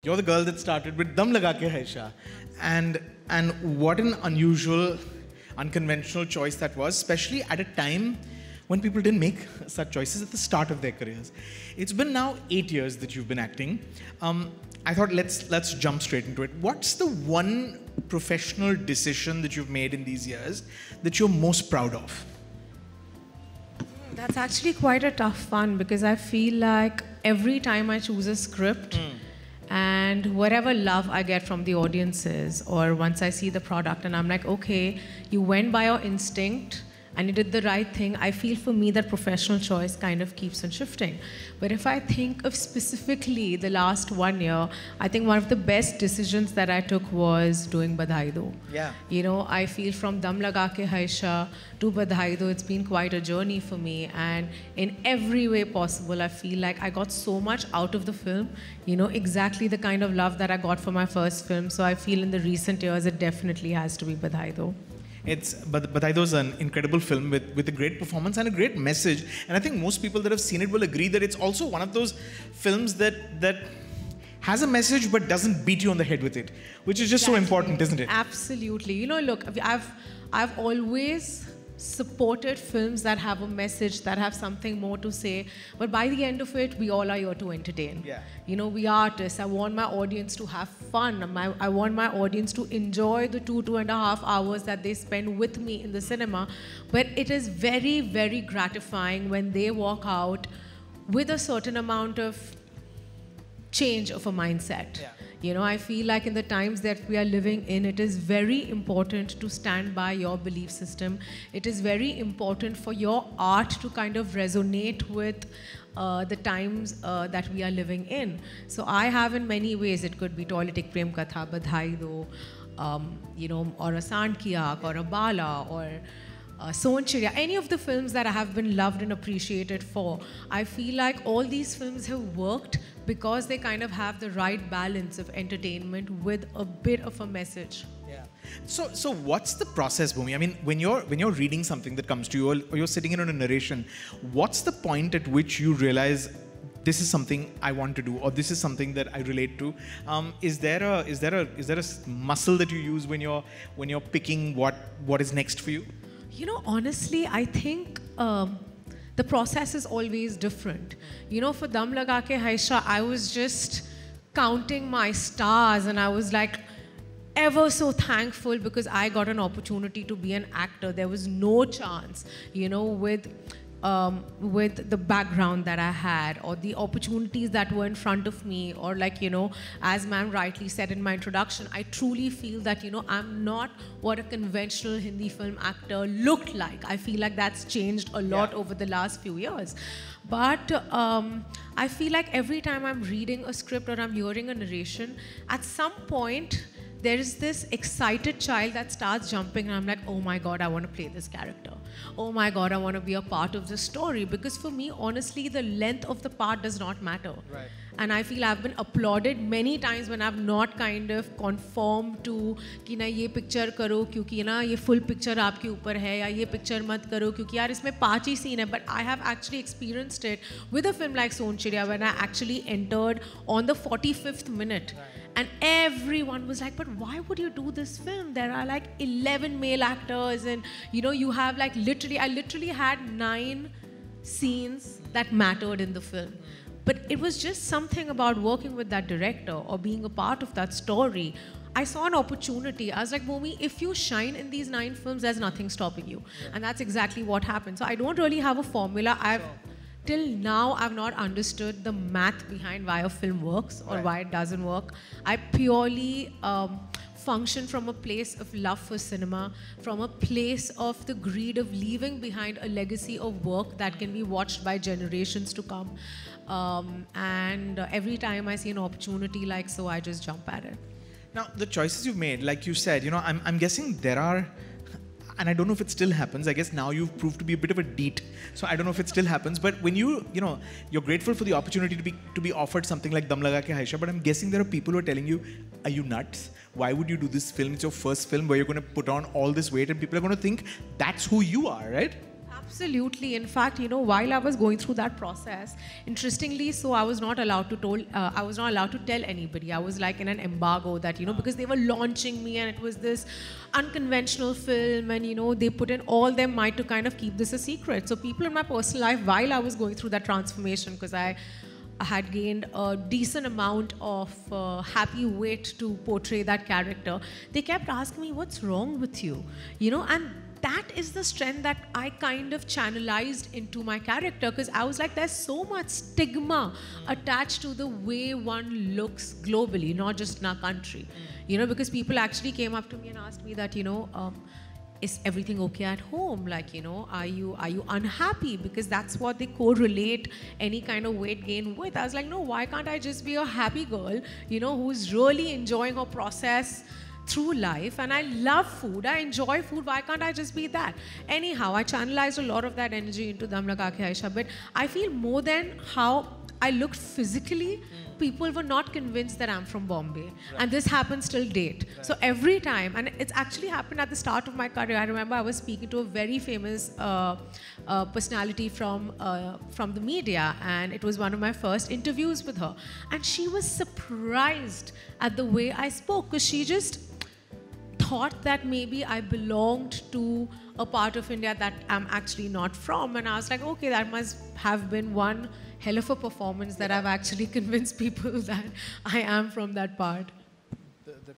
You're the girl that started with Dum Laga Ke Haisha. And what an unusual, unconventional choice that was, especially at a time when people didn't make such choices at the start of their careers. It's been now 8 years that you've been acting. I thought let's jump straight into it. What's the one professional decision that you've made in these years that you're most proud of? That's actually quite a tough one because I feel like every time I choose a script and whatever love I get from the audiences or once I see the product and I'm like, okay, you went by your instinct and you did the right thing, I feel for me that professional choice kind of keeps on shifting. But if I think of specifically the last 1 year, I think one of the best decisions that I took was doing Badhai Do. Yeah. You know, I feel from Dum Laga Ke Haisha to Badhai Do, it's been quite a journey for me. And in every way possible, I feel like I got so much out of the film. You know, exactly the kind of love that I got for my first film. So I feel in the recent years, it definitely has to be Badhai Do. Badhai Do is an incredible film with a great performance and a great message. And I think most people that have seen it will agree that it's also one of those films that has a message but doesn't beat you on the head with it, which is just so important, isn't it? Absolutely. You know, look, I've always supported films that have a message, that have something more to say. But by the end of it, we all are here to entertain. Yeah. You know, we are artists. I want my audience to have fun. I want my audience to enjoy the 2.5 hours that they spend with me in the cinema. But it is very, very gratifying when they walk out with a certain amount of change of a mindset. Yeah. You know, I feel like in the times that we are living in, it is very important to stand by your belief system. It is very important for your art to kind of resonate with the times that we are living in. So I have in many ways, it could be Toiletic Prem Katha, Badhai Do, you know, or a Sant Ki Aankh, or a Bala, or Son Chiriya, any of the films that I have been loved and appreciated for, I feel like all these films have worked because they kind of have the right balance of entertainment with a bit of a message. Yeah. So what's the process, Bhumi? I mean, when you're reading something that comes to you or you're sitting in on a narration, what's the point at which you realize this is something I want to do, or this is something that I relate to? Is there a muscle that you use when you're picking what is next for you? You know, honestly, I think the process is always different. You know, for Dum Laga Ke Haisha, I was just counting my stars and I was like ever so thankful because I got an opportunity to be an actor. There was no chance, you know, with the background that I had or the opportunities that were in front of me, or like, you know, as ma'am rightly said in my introduction, I truly feel that, you know, I'm not what a conventional Hindi film actor looked like. I feel like that's changed a lot over the last few years. But I feel like every time I'm reading a script or I'm hearing a narration, at some point, there is this excited child that starts jumping and I'm like, oh my God, I want to play this character. Oh my God, I want to be a part of this story. Because for me, honestly, the length of the part does not matter. Right. And I feel I've been applauded many times when I've not kind of conformed to कि ना ये picture करो क्योंकि ना ये full picture आपके ऊपर है, या ये picture मत करो क्योंकि यार इसमें 5 ही scene है. But I have actually experienced it with a film like Son Chiriya when I actually entered on the 45th minute. Right. And everyone was like, but why would you do this film? There are like 11 male actors and, you know, you have like I literally had 9 scenes that mattered in the film. But it was just something about working with that director or being a part of that story. I saw an opportunity. I was like, Bhumi, if you shine in these 9 films, there's nothing stopping you. Yeah. And that's exactly what happened. So I don't really have a formula. Till now, I've not understood the math behind why a film works or why it doesn't work. I purely function from a place of love for cinema, from a place of the greed of leaving behind a legacy of work that can be watched by generations to come. And every time I see an opportunity like so, I just jump at it. Now, the choices you've made, like you said, you know, I'm guessing there are, and I don't know if it still happens. I guess now you've proved to be a bit of a deet, so I don't know if it still happens. But when you know, you're grateful for the opportunity to be offered something like Dum Laga Ke Haisha. But I'm guessing there are people who are telling you, "Are you nuts? Why would you do this film? It's your first film where you're going to put on all this weight, and people are going to think that's who you are, right?" Absolutely. In fact, you know, while I was going through that process, interestingly, so I was not allowed to I was not allowed to tell anybody. I was like in an embargo that, you know, because they were launching me and it was this unconventional film, and you know, they put in all their might to kind of keep this a secret. So people in my personal life, while I was going through that transformation, because I had gained a decent amount of happy weight to portray that character, they kept asking me, what's wrong with you? You know, and that is the strength that I kind of channelized into my character, because I was like, there's so much stigma attached to the way one looks globally, not just in our country. You know, because people actually came up to me and asked me that, you know, is everything okay at home? Like, you know, are you unhappy? Because that's what they correlate any kind of weight gain with. I was like, no, why can't I just be a happy girl, you know, who's really enjoying her process through life? And I love food, I enjoy food, why can't I just be that? Anyhow, I channelized a lot of that energy into Dum Laga Ke Aisha, but I feel more than how I looked physically, people were not convinced that I'm from Bombay. Right. And this happens till date. Right. So every time, and it's actually happened at the start of my career. I remember I was speaking to a very famous personality from the media, and it was one of my first interviews with her. And she was surprised at the way I spoke, because she just thought that maybe I belonged to a part of India that I'm actually not from. And I was like, okay, that must have been one hell of a performance that I've actually convinced people that I am from that part.